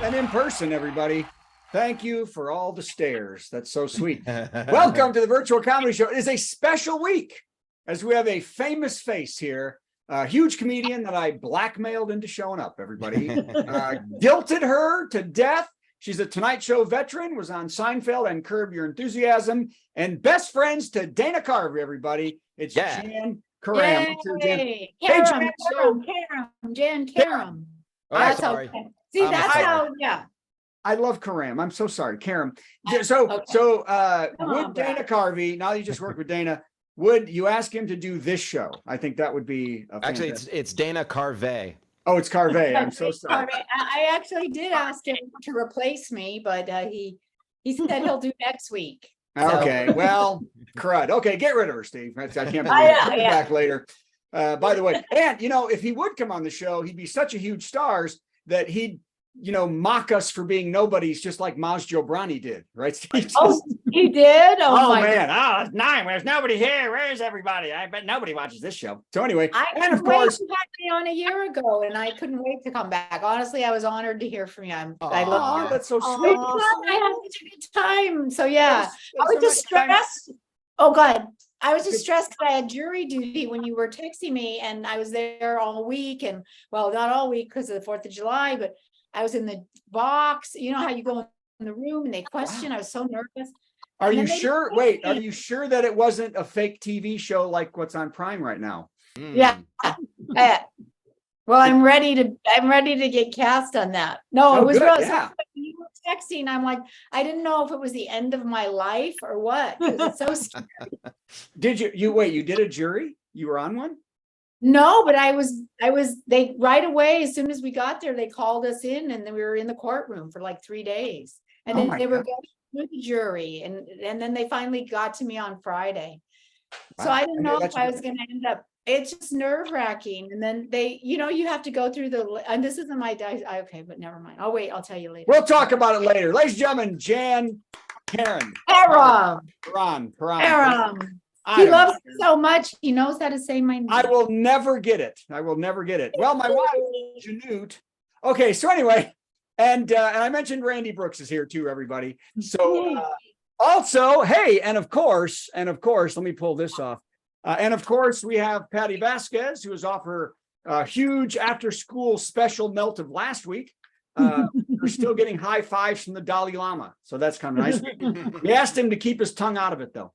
and in person, everybody. Thank you for all the stares. That's so sweet. Welcome to the Virtual Comedy Show. It is a special week as we have a famous face here, a huge comedian that I blackmailed into showing up, everybody. Guilted her to death. She's a Tonight Show veteran, was on Seinfeld and Curb Your Enthusiasm, and best friends to Dana Carvey, everybody. It's Jan Karam. Hey, Jan. Jan Karam. Oh, That's sorry. okay. See, that's how, yeah. I love Karam. I'm so sorry, Karam. Okay. Would Dana Carvey, now that you just worked with Dana, would you ask him to do this show? I think that would be Actually, it's Dana Carvey. Oh, it's Carvey. I'm so sorry. I actually did ask him to replace me, but he said he'll do next week. Okay, well, crud. Okay, get rid of her, Steve. I can't believe it. Back later. By the way, and if he would come on the show, he'd be such a huge star that he'd mock us for being nobodies, just like Maz Jobrani did, right, Steve? Oh, he did? Oh man, it's 9. There's nobody here. Where's everybody? I bet nobody watches this show. So anyway, and of course, you had me on a year ago, and I couldn't wait to come back. Honestly, I was honored to hear from you. I love you. That's so sweet. I had such a good time. So yeah, I was just stressed. Oh God. I was just stressed because I had jury duty when you were texting me, and I was there all week, and well, not all week because of the 4th of July, but I was in the box. You know how you go in the room and they question. I was so nervous. Are you sure? Wait, are you sure that it wasn't a fake TV show like what's on Prime right now? Yeah. Well, I'm ready to get cast on that. No, it was real. Yeah. So you were texting. I'm like, I didn't know if it was the end of my life or what. It's so scary. Did you did a jury? You were on one? No, but they right away, as soon as we got there, they called us in, and then we were in the courtroom for like 3 days. And then they were going to the jury, and then they finally got to me on Friday. Wow. So I didn't know if I was going to end up. It's just nerve-wracking. And then you have to go through and this isn't my okay, but never mind. I'll tell you later. We'll talk about it later. Ladies and gentlemen, Jan Karam. He loves me so much. He knows how to say my name. I will never get it. Well, my wife, Janute. Okay, so anyway, and I mentioned Randy Brooks is here too, everybody. So also, hey, and of course, let me pull this off. And of course, we have Patty Vasquez, who was off her huge after-school special melt of last week. We're still getting high fives from the Dalai Lama, so that's kind of nice. We asked him to keep his tongue out of it, though.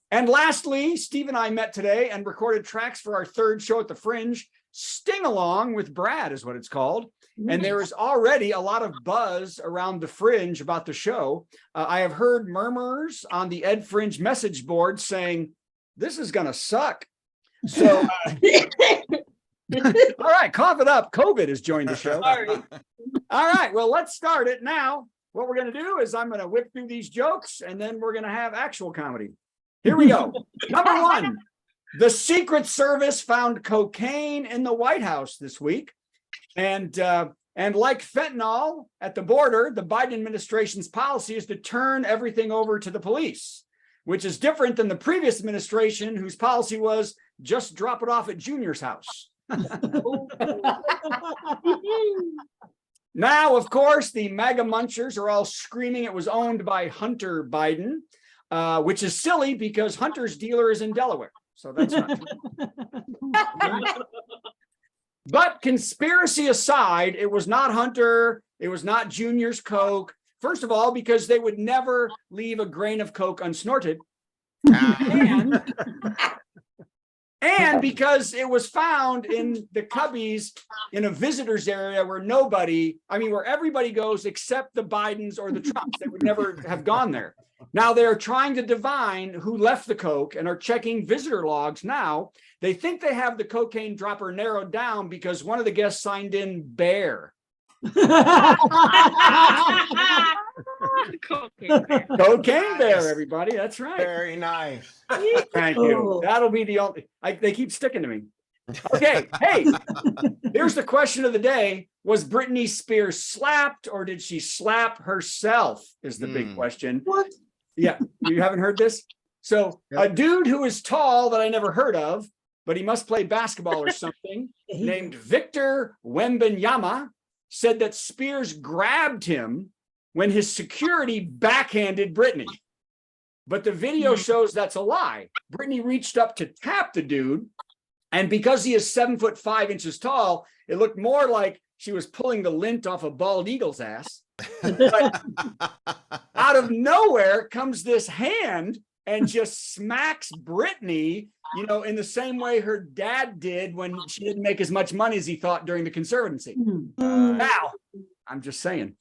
And lastly, Steve and I met today and recorded tracks for our 3rd show at the Fringe. Sting Along with Brad is what it's called. And there is already a lot of buzz around the Fringe about the show. I have heard murmurs on the Ed Fringe message board saying, this is going to suck. So, all right, cough it up. COVID has joined the show. Sorry. All right, well, let's start it now. What we're going to do is I'm going to whip through these jokes, and then we're going to have actual comedy. Here we go. Number 1, the Secret Service found cocaine in the White House this week. And like fentanyl at the border, the Biden administration's policy is to turn everything over to the police, which is different than the previous administration, whose policy was just drop it off at Junior's house. Now, of course, the MAGA munchers are all screaming it was owned by Hunter Biden, which is silly because Hunter's dealer is in Delaware. So that's not true. But conspiracy aside, it was not Hunter. It was not Junior's Coke. First of all, because they would never leave a grain of Coke unsnorted. And because it was found in the cubbies in a visitor's area where everybody goes except the Bidens or the Trumps. They would never have gone there. Now they're trying to divine who left the Coke and are checking visitor logs now. They think they have the cocaine dropper narrowed down because one of the guests signed in Bear. Cocaine Bear, everybody. That's right. Very nice. Thank you. That'll be the only. They keep sticking to me. Okay. Hey, here's the question of the day. Was Britney Spears slapped or did she slap herself? Is the big question. What? Yeah. You haven't heard this? So a dude who is tall that I never heard of, but he must play basketball or something, named Victor Wembanyama, said that Spears grabbed him when his security backhanded Britney. But the video shows that's a lie. Britney reached up to tap the dude, and because he is 7'5" tall, it looked more like she was pulling the lint off a bald eagle's ass. But out of nowhere comes this hand and just smacks Britney, in the same way her dad did when she didn't make as much money as he thought during the conservatancy. Now, I'm just saying.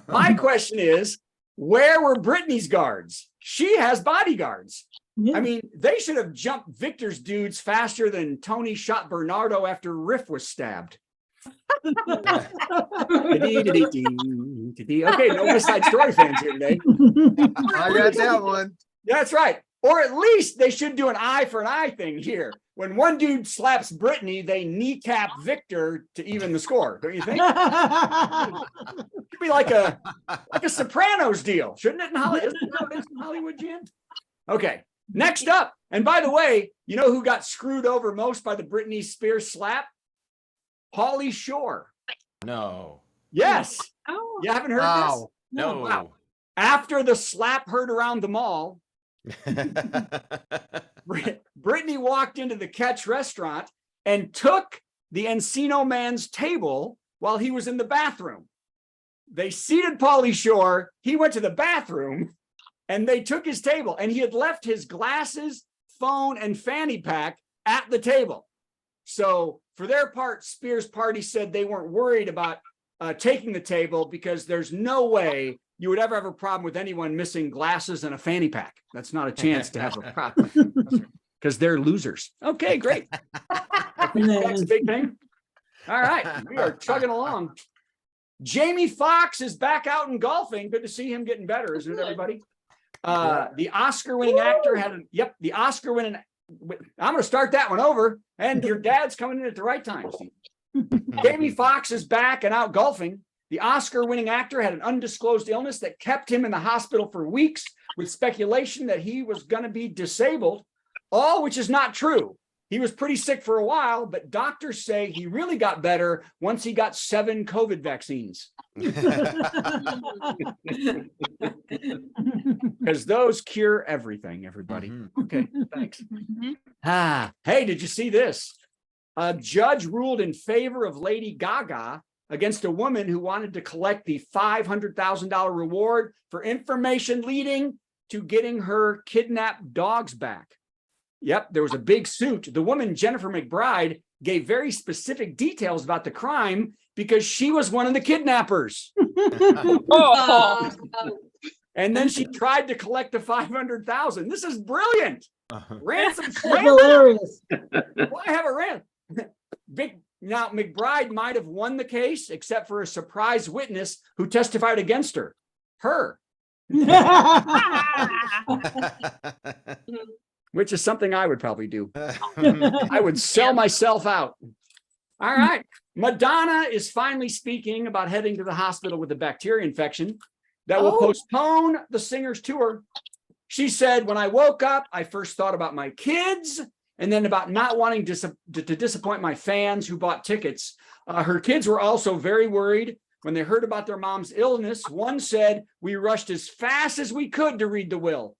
My question is, where were Britney's guards? She has bodyguards. I mean, they should have jumped Victor's dudes faster than Tony shot Bernardo after Riff was stabbed. Okay, no West Side Story fans here today. I got that one. That's right. Or at least they should do an eye for an eye thing here. When one dude slaps Britney, they kneecap Victor to even the score. Don't you think? It should be like a Sopranos deal, shouldn't it? Isn't it how it is in Hollywood, Jan? Okay. Next up, and by the way, you know who got screwed over most by the Britney Spears slap? Pauly Shore. No. Yes. Oh. You haven't heard this? No. Wow. After the slap heard around the mall, Britney walked into the Catch restaurant and took the Encino Man's table while he was in the bathroom. They seated Pauly Shore. He went to the bathroom and they took his table, and he had left his glasses, phone, and fanny pack at the table. So for their part, Spears' party said they weren't worried about taking the table because there's no way you would ever have a problem with anyone missing glasses and a fanny pack. That's not a chance to have a problem because they're losers. Okay, great. That's a big thing. All right, we are chugging along. Jamie Foxx is back out in golfing. Good to see him getting better, isn't it, everybody? The Oscar-winning actor had the Oscar-winning. I'm going to start that one over, and your dad's coming in at the right time, Steve. Jamie Foxx is back and out golfing. The Oscar-winning actor had an undisclosed illness that kept him in the hospital for weeks, with speculation that he was going to be disabled, all which is not true. He was pretty sick for a while, but doctors say he really got better once he got 7 COVID vaccines. Because those cure everything, everybody. Okay, thanks. Hey, did you see this? A judge ruled in favor of Lady Gaga against a woman who wanted to collect the $500,000 reward for information leading to getting her kidnapped dogs back. Yep, there was a big suit. The woman, Jennifer McBride, gave very specific details about the crime because she was one of the kidnappers. And then she tried to collect the $500,000. This is brilliant. Ransom. Hilarious. Why have a ransom? Now, McBride might have won the case, except for a surprise witness who testified against her. Which is something I would probably do. I would sell myself out. All right. Madonna is finally speaking about heading to the hospital with a bacteria infection that will postpone the singer's tour. She said, when I woke up, I first thought about my kids and then about not wanting to disappoint my fans who bought tickets. Her kids were also very worried when they heard about their mom's illness. One said, we rushed as fast as we could to read the will.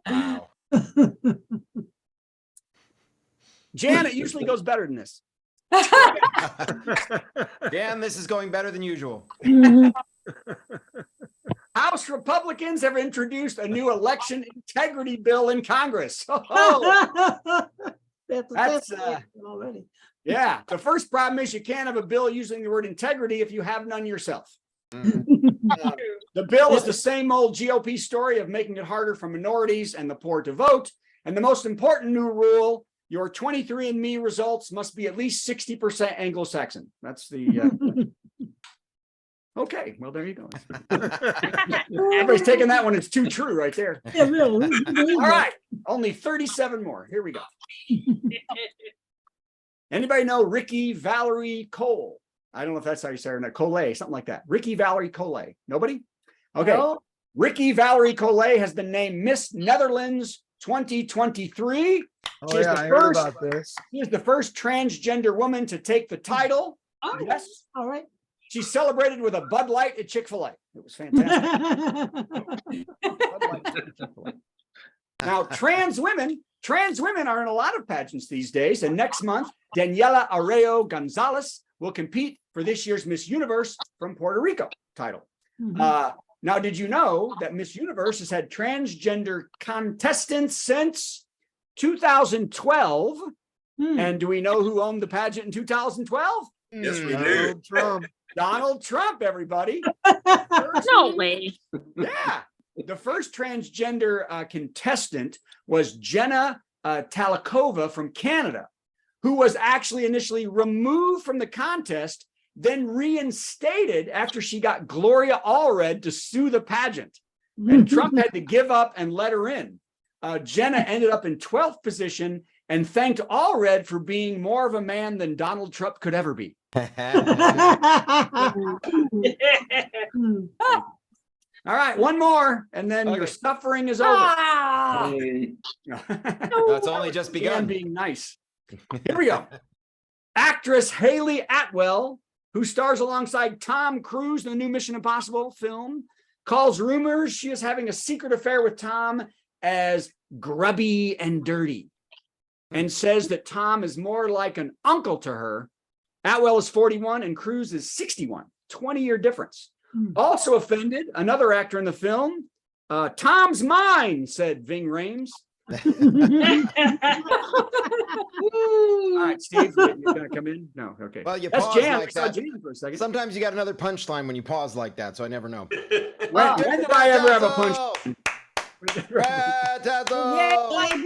Wow. Janet usually goes better than this. Dan, this is going better than usual. House Republicans have introduced a new election integrity bill in Congress. That's already. Yeah. The first problem is you can't have a bill using the word integrity if you have none yourself. The bill is the same old GOP story of making it harder for minorities and the poor to vote. And the most important new rule, your 23andMe results must be at least 60% Anglo-Saxon. That's the... Okay, well, there you go. Everybody's taking that one. It's too true right there. Yeah, really. All right, only 37 more. Here we go. Anybody know Ricky Valerie Cole? I don't know if that's how you say her name. Collet, something like that. Ricky Valerie Collet. Nobody? Okay. No. Ricky Valerie Collet has been named Miss Netherlands 2023. Oh, yeah, I heard about this. She is the first transgender woman to take the title. Oh, Yes. all right. She celebrated with a Bud Light at Chick-fil-A. It was fantastic. Bud Light at Chick-fil-A. Now, trans women are in a lot of pageants these days. And next month, Daniela Arreo Gonzalez will compete for this year's Miss Universe from Puerto Rico title. Now, did you know that Miss Universe has had transgender contestants since 2012? And do we know who owned the pageant in 2012? Yes, we do. Trump. Donald Trump, everybody. No way. Yeah. The first transgender contestant was Jenna Talikova from Canada, who was actually initially removed from the contest, then reinstated after she got Gloria Allred to sue the pageant. And Trump had to give up and let her in. Jenna ended up in 12th position and thanked Allred for being more of a man than Donald Trump could ever be. All right, one more, and then your suffering is over. Ah! That's only just And begun. being nice. Here we go. Actress Haley Atwell, who stars alongside Tom Cruise in the new Mission Impossible film, calls rumors she is having a secret affair with Tom as grubby and dirty, and says that Tom is more like an uncle to her. Atwell is 41 and Cruise is 61, 20-year difference. Also offended, another actor in the film, Tom's mine, said Ving Rhames. All right, Steve, you're going to come in? No, okay. Well, you That's pause Jan. like I saw that. Jan for a second. Sometimes you got another punchline when you pause like that, so I never know. When did I ever have a punch? Tassell! Tassell! Yay!